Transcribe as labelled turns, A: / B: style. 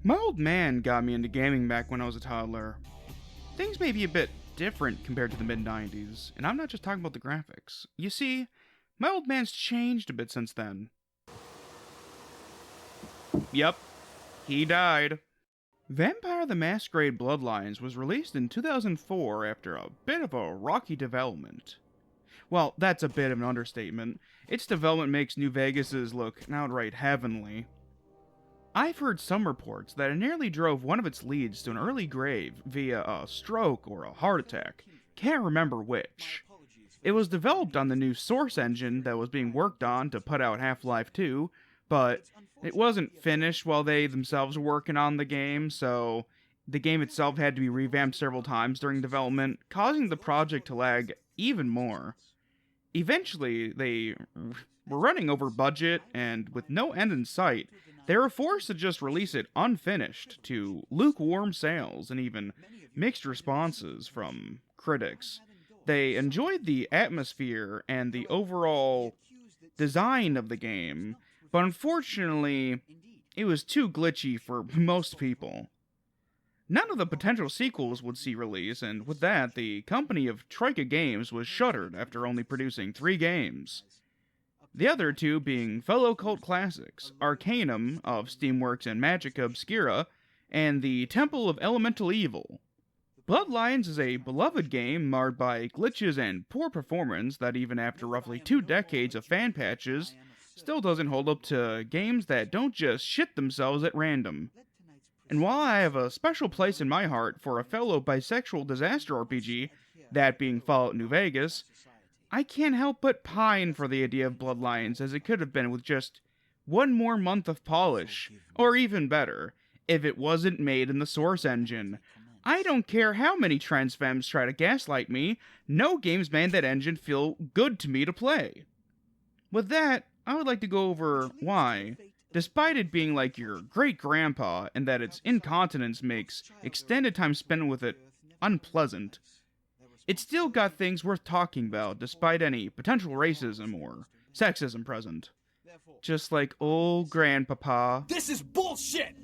A: My old man got me into gaming back when I was a toddler. Things may be a bit different compared to the mid-90s, and I'm not just talking about the graphics. You see, my old man's changed a bit since then. Yep, he died. Vampire the Masquerade Bloodlines was released in 2004 after a bit of a rocky development. Well, that's a bit of an understatement. Its development makes New Vegas's look outright heavenly. I've heard some reports that it nearly drove one of its leads to an early grave via a stroke or a heart attack. Can't remember which. It was developed on the new Source engine that was being worked on to put out Half-Life 2, but it wasn't finished while they themselves were working on the game, so the game itself had to be revamped several times during development, causing the project to lag even more. Eventually, they were running over budget, and with no end in sight, they were forced to just release it unfinished to lukewarm sales and even mixed responses from critics. They enjoyed the atmosphere and the overall design of the game, but unfortunately, it was too glitchy for most people. None of the potential sequels would see release, and with that, the company of Troika Games was shuttered after only producing 3 games. The other 2 being fellow cult classics, Arcanum of Steamworks and Magica Obscura, and the Temple of Elemental Evil. Bloodlines is a beloved game marred by glitches and poor performance that even after roughly 2 decades of fan patches, still doesn't hold up to games that don't just shit themselves at random. And while I have a special place in my heart for a fellow bisexual disaster RPG, that being Fallout New Vegas, I can't help but pine for the idea of Bloodlines as it could have been with just one more month of polish, or even better, if it wasn't made in the Source engine. I don't care how many trans femmes try to gaslight me, no games made that engine feel good to me to play. With that, I would like to go over why, despite it being like your great-grandpa and that its incontinence makes extended time spent with it unpleasant, it still got things worth talking about despite any potential racism or sexism present. Just like old grandpapa.
B: This is bullshit!